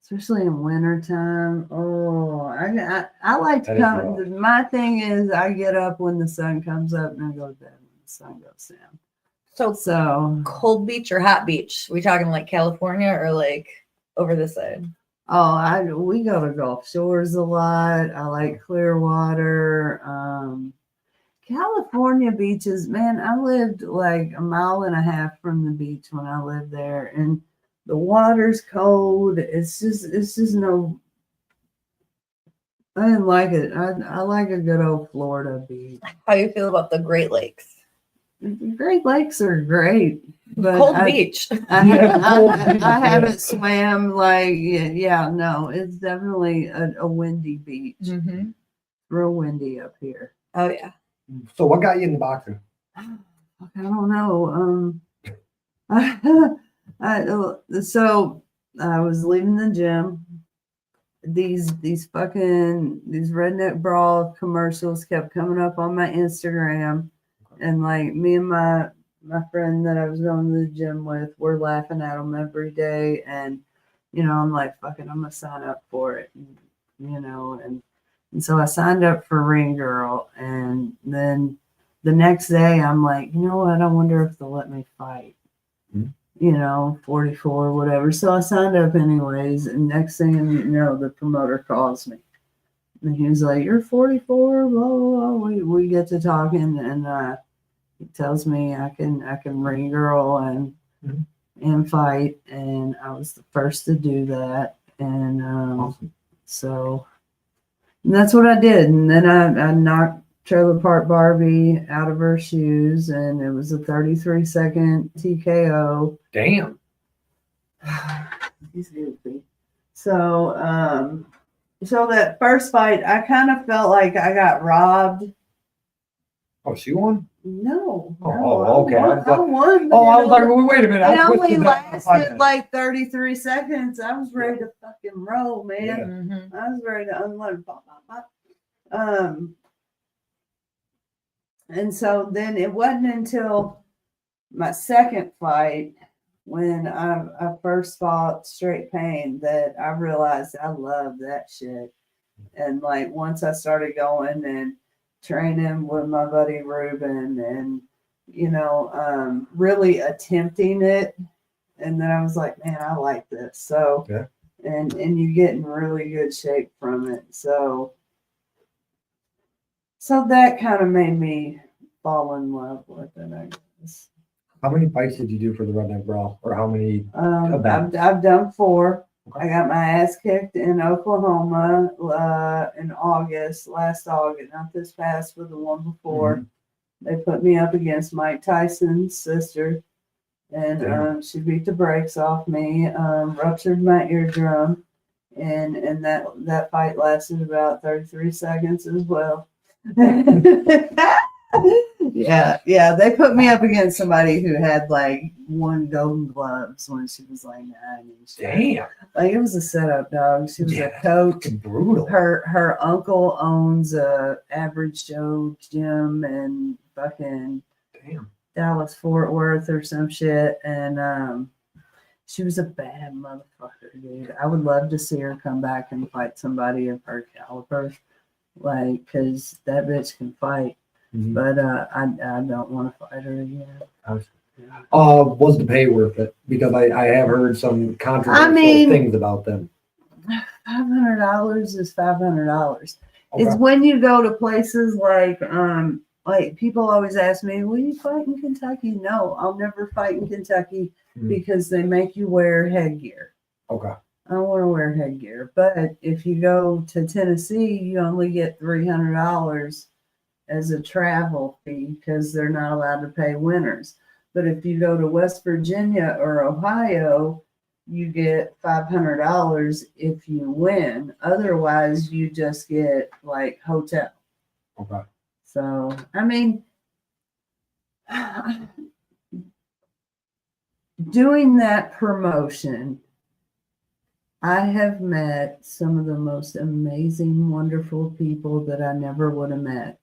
especially in wintertime. Oh, I like to come. My thing is I get up when the sun comes up and I go to bed when the sun goes down. So cold beach or hot beach? We talking like California or like over this side? Oh, we go to Gulf Shores a lot. I like Clearwater. California beaches, man, I lived like 1.5 miles from the beach when I lived there, and the water's cold. It's just no. I didn't like it. I like a good old Florida beach. How do you feel about the Great Lakes? Great Lakes are great, but cold beach. I haven't swam like no. It's definitely a windy beach. Mm-hmm. Real windy up here. Oh yeah. So what got you in the boxing? I don't know. So I was leaving the gym. These redneck brawl commercials kept coming up on my Instagram, and like me and my friend that I was going to the gym with, we're laughing at them every day, and I'm like, fuck it, I'm gonna sign up for it, and so I signed up for Ring Girl, and then the next day I'm like, you know what? I wonder if they'll let me fight. 44, whatever. So I signed up anyways, and next thing you know, the promoter calls me. And he was like, you're 44, blah, blah, blah. We get to talking, and he tells me I can Ring Girl and fight, and I was the first to do that. And Awesome. So and that's what I did. And then I knocked Trailer Park Barbie out of her shoes, and it was a 33-second TKO. Damn. He's goofy. So, so that first fight, I kind of felt like I got robbed. Oh, she won? No. Okay. I won. Oh, I was like, well, wait a minute. It only lasted like 33 seconds. I was ready to fucking roll, man. Yeah. Mm-hmm. I was ready to unload. Pop, pop, pop. And so then it wasn't until my second fight, when I first fought Straight Pain, that I realized I love that shit. And like once I started going and training with my buddy Ruben, and really attempting it, and then I was like, man, I like this. So yeah. and you get in really good shape from it. So that kind of made me fall in love with it, I guess. How many fights did you do for the Redneck Brawl, or how many? I've done 4. Okay. I got my ass kicked in Oklahoma in last August, not this past, but the one before. They put me up against Mike Tyson's sister, and she beat the brakes off me, ruptured my eardrum, and that fight lasted about 33 seconds as well. Yeah, they put me up against somebody who had like 1 Golden Gloves when she was like 9 and shit. Damn. Like, it was a setup, dog. She was a coach. Brutal. Her uncle owns a Average Joe gym in fucking Dallas Fort Worth or some shit, and she was a bad motherfucker, dude. I would love to see her come back and fight somebody of her caliber, like, because that bitch can fight. But I don't want to fight her again. Was the pay worth it? Because I have heard some controversial things about them. $500 is $500. Okay. It's when you go to places like people always ask me, will you fight in Kentucky? No, I'll never fight in Kentucky because they make you wear headgear. Okay. I don't want to wear headgear. But if you go to Tennessee, you only get $300 as a travel fee because they're not allowed to pay winners. But if you go to West Virginia or Ohio, you get $500 if you win. Otherwise, you just get like hotel. Okay. So, I mean, doing that promotion, I have met some of the most amazing, wonderful people that I never would have met,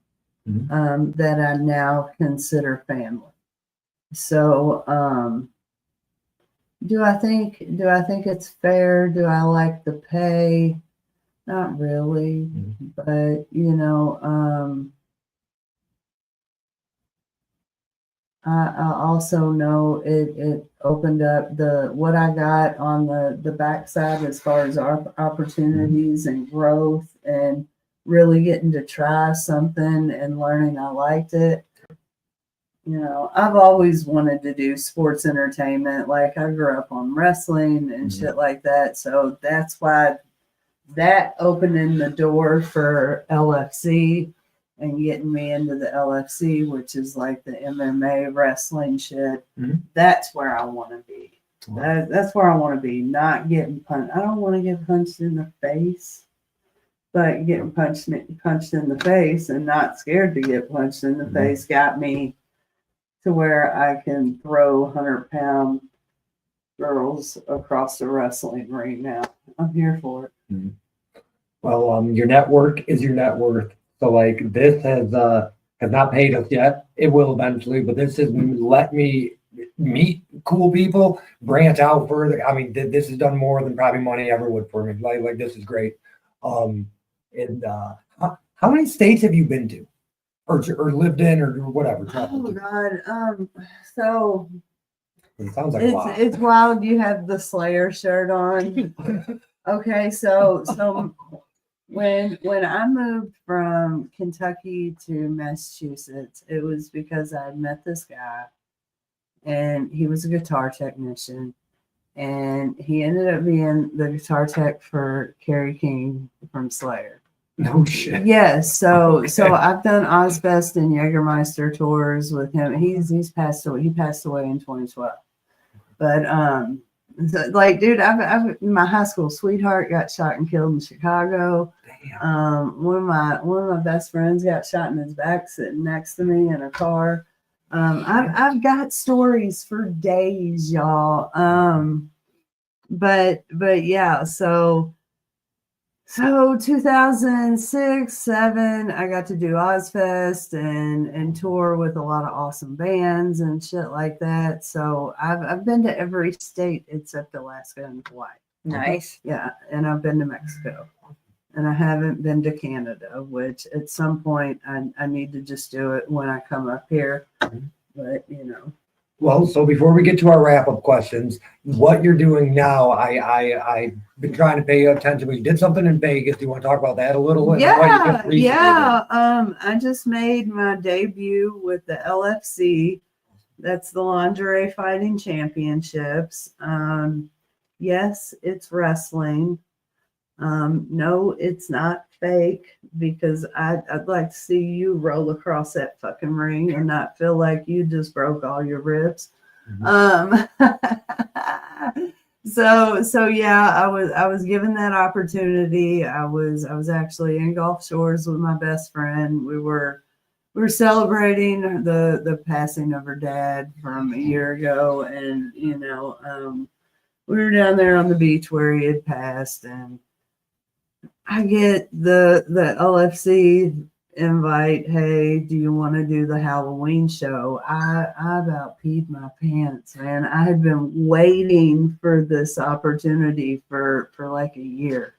that I now consider family. So, do I think it's fair? Do I like the pay? Not really, but I also know it opened up what I got on the backside as far as opportunities and growth and really getting to try something and learning I liked it. I've always wanted to do sports entertainment. Like, I grew up on wrestling and shit like that. So that's why that opening the door for LFC and getting me into the LFC, which is like the MMA wrestling shit. That's where I want to be. That's where I want to be, not getting punched. I don't want to get punched in the face, but getting punched in the face and not scared to get punched in the face got me to where I can throw 100-pound girls across the wrestling ring now. I'm here for it. Well, your network is your net worth. So, like, this has not paid us yet. It will eventually, but this has let me meet cool people, branch out further. I mean, this has done more than probably money ever would for me. Like this is great. And how many states have you been to, or lived in, or whatever? Oh God. So it sounds like a lot. It's wild. You have the Slayer shirt on. Okay, so when I moved from Kentucky to Massachusetts, it was because I had met this guy, and he was a guitar technician, and he ended up being the guitar tech for Kerry King from Slayer. No shit. Yes, so I've done Ozfest and Jägermeister tours with him. He's passed away. He passed away in 2012. But so, like, dude, I've my high school sweetheart got shot and killed in Chicago. Damn. One of my best friends got shot in his back sitting next to me in a car. I've got stories for days, y'all. But yeah, so 2006, 7, I got to do Ozfest and tour with a lot of awesome bands and shit like that. So I've been to every state except Alaska and Hawaii. Nice. Yeah, and I've been to Mexico. And I haven't been to Canada, which at some point I need to just do it when I come up here. But, Well, so before we get to our wrap-up questions, what you're doing now, I've been trying to pay attention. We did something in Vegas. Do you want to talk about that a little? Yeah. I just made my debut with the LFC that's the Lingerie Fighting Championships. Yes, it's wrestling. No, it's not fake, because I'd like to see you roll across that fucking ring and not feel like you just broke all your ribs. So yeah, I was given that opportunity. I was actually in Gulf Shores with my best friend. We were celebrating the passing of her dad from a year ago, and we were down there on the beach where he had passed, and I get the LFC invite. Hey, do you want to do the Halloween show? I about peed my pants, man. I had been waiting for this opportunity for like a year.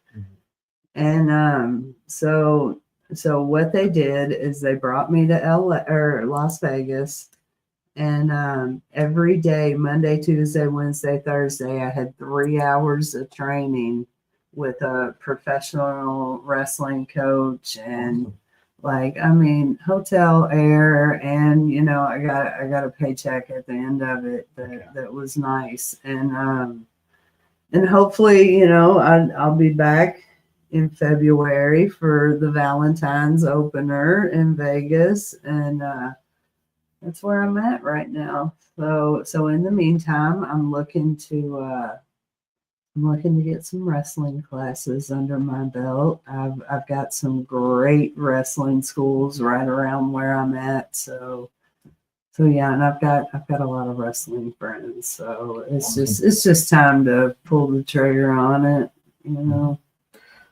And so what they did is they brought me to Las Vegas, and every day, Monday, Tuesday, Wednesday, Thursday, I had 3 hours of training with a professional wrestling coach, and hotel air, and I got a paycheck at the end of it that was nice, and hopefully I'll be back in February for the Valentine's opener in Vegas, and that's where I'm at right now. So in the meantime, I'm looking to get some wrestling classes under my belt. I've got some great wrestling schools right around where I'm at. So yeah, and I've got a lot of wrestling friends. So it's just time to pull the trigger on it,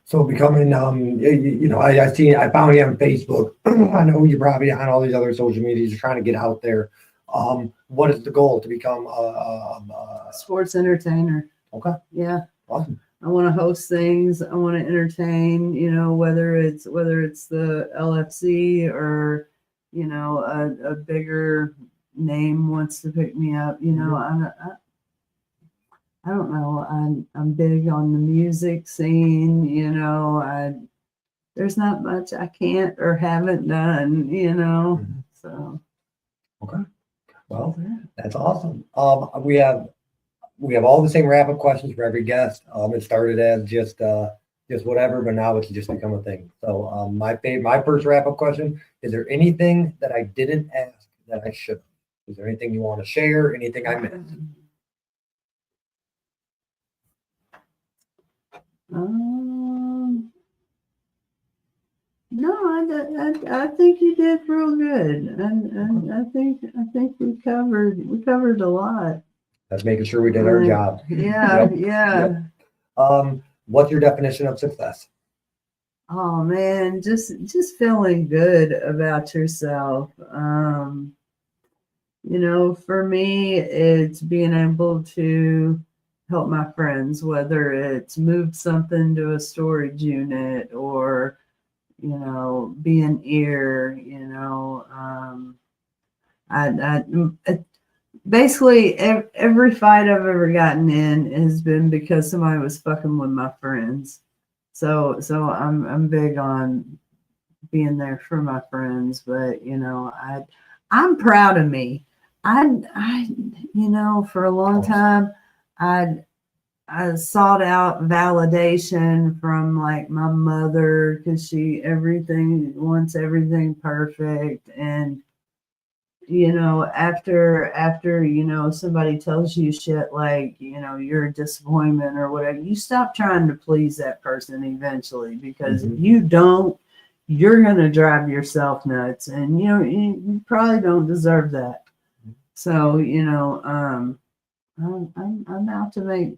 So becoming, I found you on Facebook. I know you're probably on all these other social medias. You're trying to get out there. What is the goal to become a sports entertainer? Okay. Yeah. Awesome. I want to host things. I want to entertain, whether it's the LFC or, a bigger name wants to pick me up. I don't know. I'm big on the music scene. There's not much I can't or haven't done. So. Okay. Well, that's awesome. We have all the same wrap-up questions for every guest. It started as just whatever, but now it's just become a thing. So my first wrap-up question: is there anything that I didn't ask that I should? Is there anything you want to share? Anything I missed? No, I think you did real good, and I think we covered a lot. That's making sure we did our job. Yeah, Yep. yeah. Yep. What's your definition of success? Oh man, just feeling good about yourself. For me, it's being able to help my friends, whether it's move something to a storage unit or, be an ear, I basically every fight I've ever gotten in has been because somebody was fucking with my friends. So I'm big on being there for my friends, but I'm proud of me. I for a long time I sought out validation from like my mother, because she wants everything perfect, and after somebody tells you shit like you're a disappointment or whatever, you stop trying to please that person eventually, because if you don't, you're gonna drive yourself nuts, and you probably don't deserve that. So I'm out to make.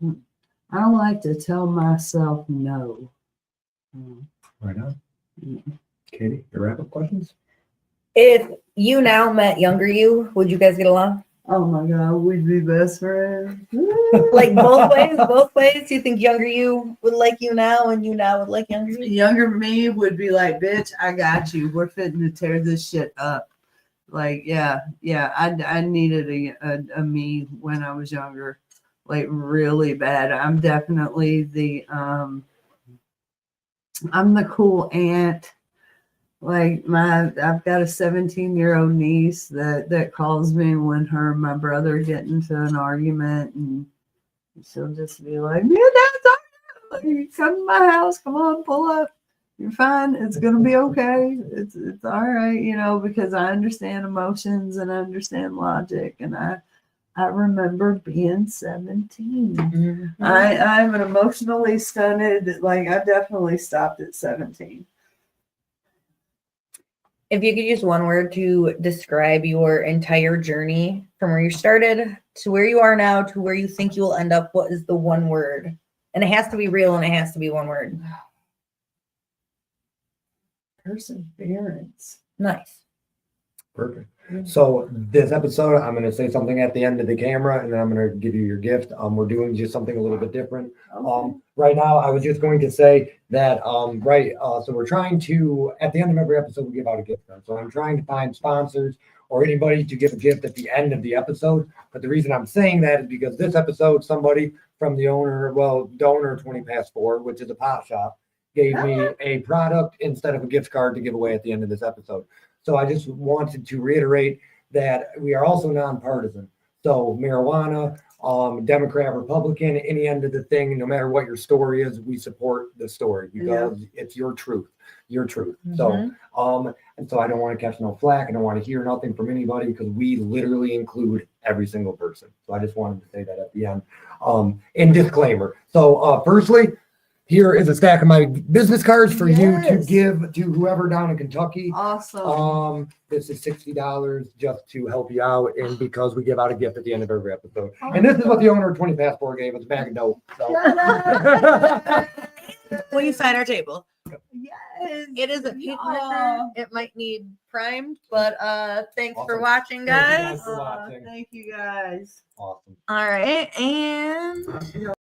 I don't like to tell myself no. Right on. Katie, your wrap-up questions? If you now met younger you, would you guys get along? Oh my God, we'd be best friends. Like both ways? Both ways? Do you think younger you would like you now and you now would like younger you? Younger me would be like, bitch, I got you. We're fitting to tear this shit up. Like, yeah. I needed a me when I was younger, like really bad. I'm definitely I'm the cool aunt. Like I've got a 17-year-old niece that calls me when her and my brother get into an argument, and she'll just be like, "Me and Dad's arguing. Come to my house. Come on, pull up. You're fine. It's gonna be okay. It's all right." You know, because I understand emotions and I understand logic, and I remember being 17. Mhm. I'm an emotionally stunted. Like I definitely stopped at 17. If you could use one word to describe your entire journey from where you started to where you are now to where you think you will end up, what is the one word? And it has to be real and it has to be one word. Perseverance. Nice. Perfect. So this episode, I'm going to say something at the end of the camera, and then I'm going to give you your gift. We're doing just something a little bit different. Okay. Right now, I was just going to say that, so we're trying to, at the end of every episode, we give out a gift card. So I'm trying to find sponsors or anybody to give a gift at the end of the episode. But the reason I'm saying that is because this episode, somebody from the owner 20 past 4, which is a pot shop, gave me a product instead of a gift card to give away at the end of this episode. So I just wanted to reiterate that we are also nonpartisan. So marijuana, Democrat, Republican, any end of the thing, no matter what your story is, we support the story because it's your truth. Mm-hmm. So, and so I don't want to catch no flack. I don't want to hear nothing from anybody because we literally include every single person. So I just wanted to say that at the end. And disclaimer. So, firstly, here is a stack of my business cards for you to give to whoever down in Kentucky. Awesome. This is $60 just to help you out, and because we give out a gift at the end of every episode. And this is what the owner of 20 past 4 gave us, a bag of dope. So. Will you sign our table? Yes. It is a pink Aw. liquor. It might need primed, but thanks for Awesome. watching, Thank you guys. guys for watching. Thank you guys. Awesome. All right, and